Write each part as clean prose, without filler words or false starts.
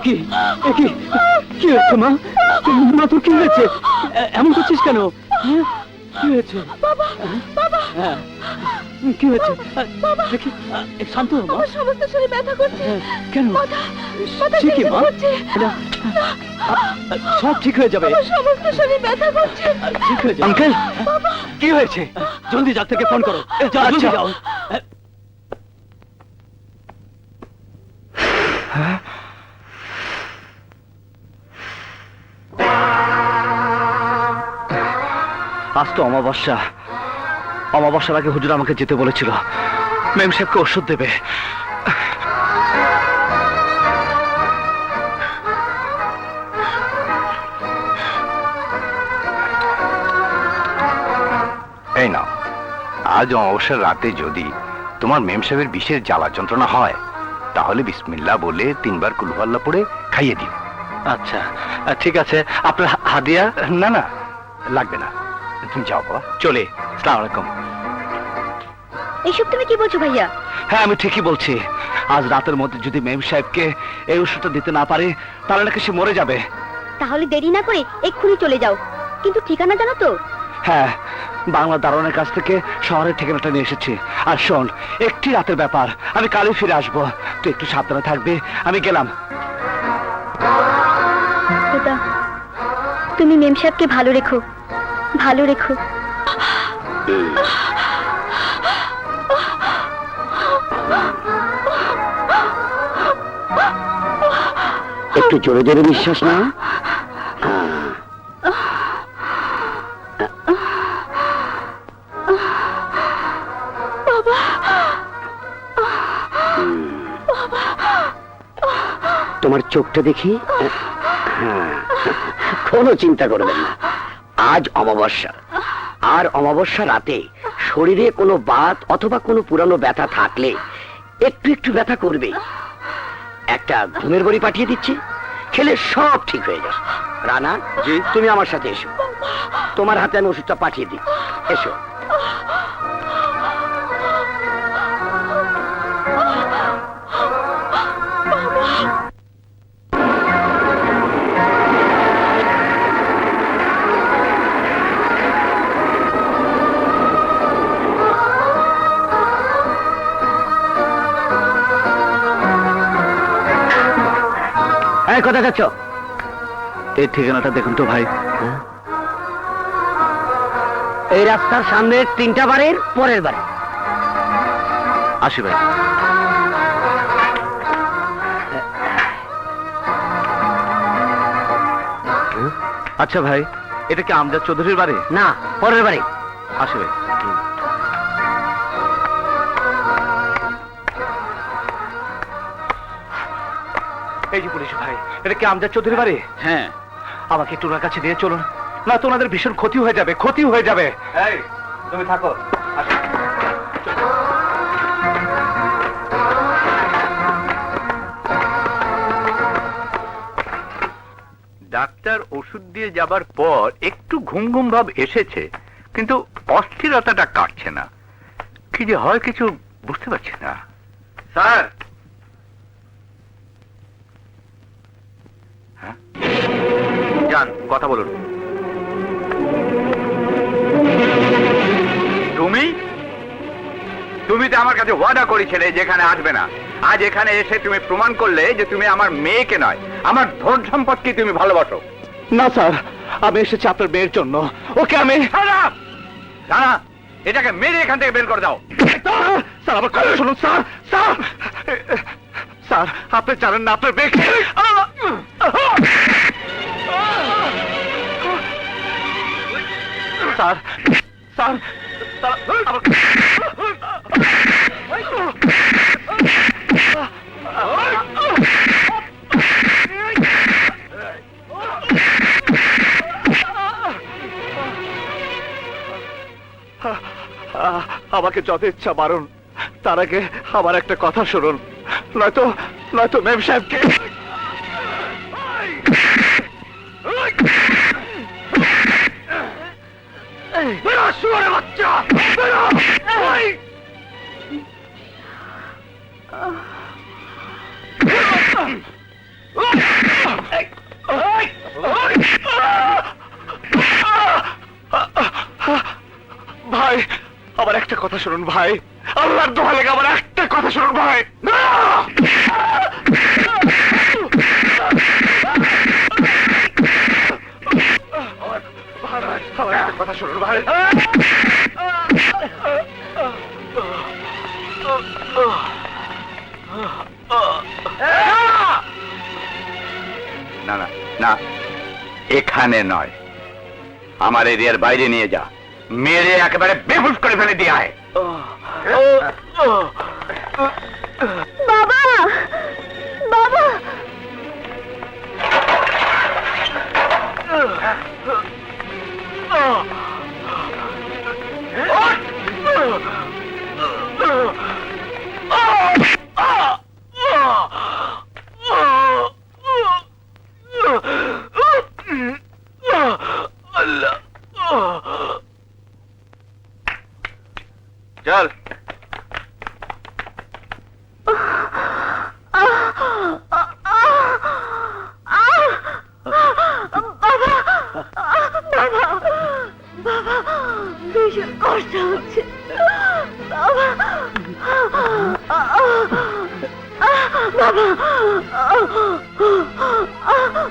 কি হয়েছে মা? মা তোর কি হয়েছে? এমন করছিস কেন? কি হয়েছে? কি হয়েছে? দেখি, শান্ত হ মা। সমস্ত শরীর ব্যথা করছে। কেন? সে কি মা? সব ঠিক হয়ে যাবে। সমস্ত শরীর ব্যথা করছে। ঠিক হয়ে যাবে। আঙ্কেল, কি হয়েছে? জলদি ডাক্তারকে ফোন করো। জলদি যাও। আজ তো অমাবস্যা। অমাবস্যার আগে হুজুর আমাকে যেতে বলেছিল। মেম সাহেবকে ওষুধ দেবে। এই নাও, আজ অমাবস্যার রাতে যদি তোমার মেম সাহেবের বিষের জ্বালা যন্ত্রণা হয় তাহলে বিসমিল্লাহ বলে 3 বার কুল হুয়াল্লাহ পড়ে খাইয়ে দিও। আচ্ছা, ঠিক আছে। আপনার হাদিয়া? না না, লাগবে না, তুমি যাও বাবা। চলে। আসসালামু আলাইকুম। এইসব তুমি কি বলছো ভাইয়া? হ্যাঁ, আমি ঠিকই বলছি। আজ রাতের মধ্যে যদি মেম সাহেবকে এই ওষুধটা দিতে না পারে তাহলে নাকি সে মরে যাবে। তাহলে দেরি না করে এক্ষুনি চলে যাও, কিন্তু ঠিকানা জানো তো? হ্যাঁ, বাংলা দারোয়ানের কাছ থেকে শহরের ঠিকানাটা নিয়ে এসেছি। আর শোন, একটি রাতের ব্যাপার, আমি কালই ফিরে আসবো। তুই একটু সাবধানে থাকবি। আমি গেলাম। খোদা, তুমি মেম সাহেবকে ভালো রেখো, ভালো রেখো। একটু জোরে জোরে নিঃশ্বাস না। তোমার চোখটা দেখি। কোনো চিন্তা করবেন না, আজ অমাবস্যা। আর অমাবস্যা রাতে শরীরে কোনো বাত অথবা কোনো পুরানো ব্যথা থাকলে একটু একটু ব্যথা করবে। একটা ঘুমের বড়ি পাঠিয়ে দিচ্ছি, খেলে সব ঠিক হয়ে যাবে। রানা জি, তুমি আমার সাথে এসো। তোমার হাতে আমি ওষুধটা পাঠিয়ে দিই। এসো। কোথায় যাচ্ছ? এই ঠিকানাটা দেখুন তো ভাই। এই রাস্তার সামনে 3টা বাড়ির পরের বাড়ি। আসি ভাই। আচ্ছা ভাই, এটা কি আমজাদ চৌধুরীর বাড়ি? না, পরের বাড়ি। আসি ভাই। এই যে পুলিশ ভাই, এটা কি আমজাদ চৌধুরীর বাড়ি? হ্যাঁ। আমাকে একটু ওনার কাছে দিয়ে চলুন, না তো ওনাদের ভীষণ ক্ষতি হয়ে যাবে, ক্ষতি হয়ে যাবে। এই, তুমি থাকো। ডাক্তার ওষুধ দিয়ে যাবার পর একটু ঘুম ঘুম ভাব এসেছে, কিন্তু অস্থিরতাটা কাটছে না। কি যে হয় কিছু বুঝতে পারছি না। স্যার, হ্যাঁ, যান কথা বলুন। তুমি তো আমার কাছে ওয়াদা করেছিলে যেখানে আসবে না। আজ এখানে এসে তুমি প্রমাণ করলে যে তুমি আমার মেয়েকে নয়, আমার ধন সম্পদকে তুমি ভালোবাসো। না স্যার, আমি এসেছি আপনার মেয়ের জন্য। ওকে আমি না, এটাকে মেরে এখান থেকে বের করে দাও। স্যার, আমার কথা শুনুন স্যার। স্যার, স্যার, আপনি জানেন না আপনার মেয়েকে। স্যার, স্যার, আমাকে যত ইচ্ছা মারুন, তার আগে আমার একটা কথা শুনুন, নয়তো মেম সাহেবকে। বেরো শুয়োরের বাচ্চা, বেরো! ওই! ভাই, আমার একটা কথা শুনুন ভাই, আল্লাহর দোয়া লেগে আমার একটা কথা শুনুন ভাই। না! আমার একটা কথা শুনুন ভাই। না না না, এখানে নয়, আমার এরিয়ার বাইরে নিয়ে যা, মেরে একেবারে বেহুশ করে ফেলে দিয়ে আয়। বাবা, বাবা, চল। ভীষণ কষ্ট হচ্ছে বাবা, বাবা,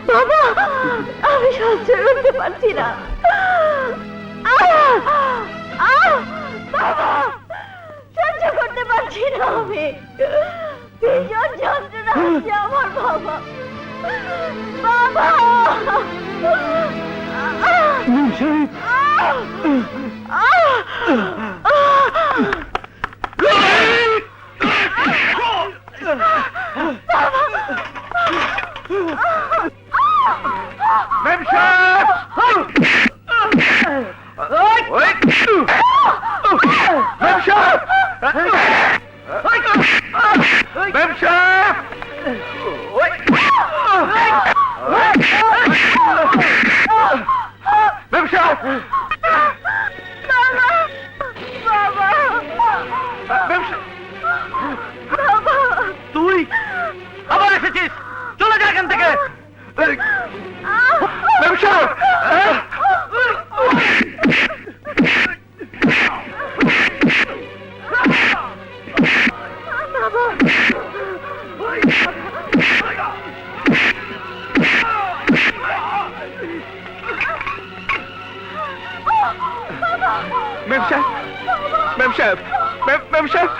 বাবা, আমি সহ্য করতে পারছি না বাবা, সহ্য করতে পারছি না আমি, ভীষণ যন্ত্রণা হচ্ছে আমার বাবা, বাবা। তুই আবার এসেছিস, চলে যা এখান থেকে। ব্যবসা ম্যাম সাহেব, ম্যাম সাহেব, ম্যাম সাহেব,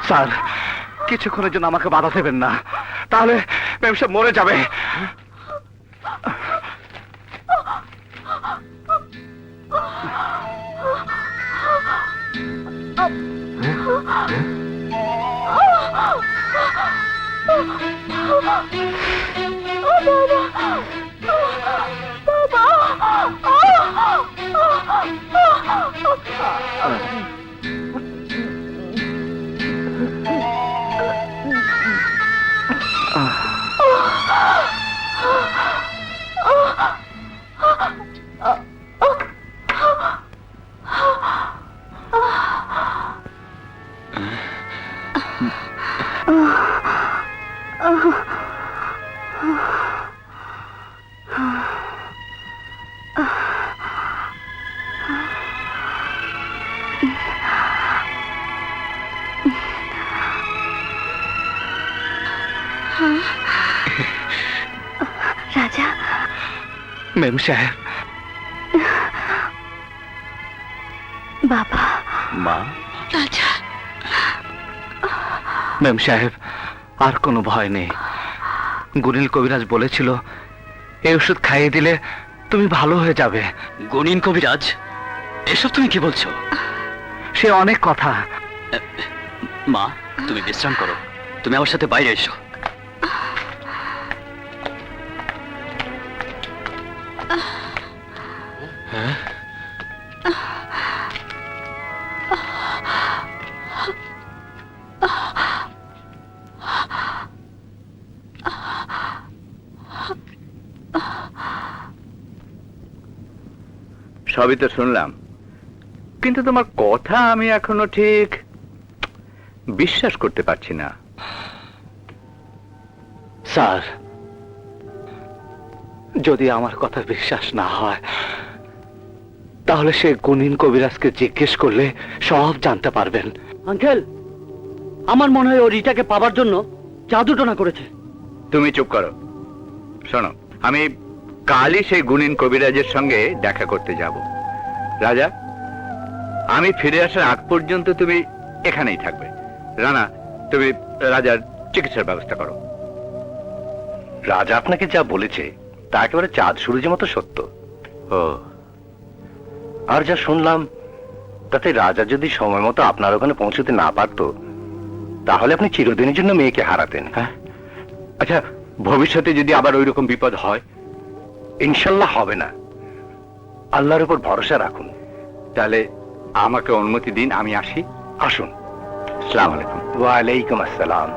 স্যার, কিছুক্ষণের জন্য আমাকে বাধা দেবেন না, তাহলে ম্যাম সাহেব মরে যাবে। রাজা, ম্যাম সাহেব, বাবা, মা, রাজা, ম্যাম সাহেব, আর কোনো ভয় নেই। গুনিল কবিরাজ বলেছিল এই ওষুধ খাইয়ে দিলে তুমি ভালো হয়ে যাবে। গুনিন কবিরাজ, এসব তুমি কি বলছো? সে অনেক কথা। মা, তুমি বিশ্রাম করো, তুমি আমার সাথে বাইরে এসো। সবই তো শুনলাম, কিন্তু তোমার কথা আমি এখনো ঠিক বিশ্বাস করতে পারছি না। স্যার, যদি আমার কথা বিশ্বাস না হয় তাহলে সে গুণিন কবিরাজকে জিজ্ঞেস করলে সব জানতে পারবেন। আঙ্কেল, আমার মনে হয় ও রিটাকে পাবার জন্য জাদুটোনা করেছে। তুমি চুপ করো। শোনো, আমি কালই সেই গুণিন কবিরাজের সঙ্গে দেখা করতে যাব। রাজা, আমি ফিরে আসার আগ পর্যন্ত তুমি এখানেই থাকবে। রানা, তুমি রাজার চিকিৎসার ব্যবস্থা করো। রাজা আপনাকে যা বলেছে তা একেবারে চাঁদ সূর্যের মতো সত্য। ও, আর যা শুনলাম তাতে রাজা যদি সময় মতো আপনার ওখানে পৌঁছতে না পারত তাহলে আপনি চিরদিনের জন্য মেয়েকে হারাতেন। হ্যাঁ, আচ্ছা, ভবিষ্যতে যদি আবার ওই রকম বিপদ হয়? ইনশাল্লাহ হবে না, আল্লাহর উপর ভরসা রাখুন। তাহলে আমাকে অনুমতি দিন, আমি আসি। আসুন। আসসালামু আলাইকুম। ওয়ালাইকুম আসসালাম।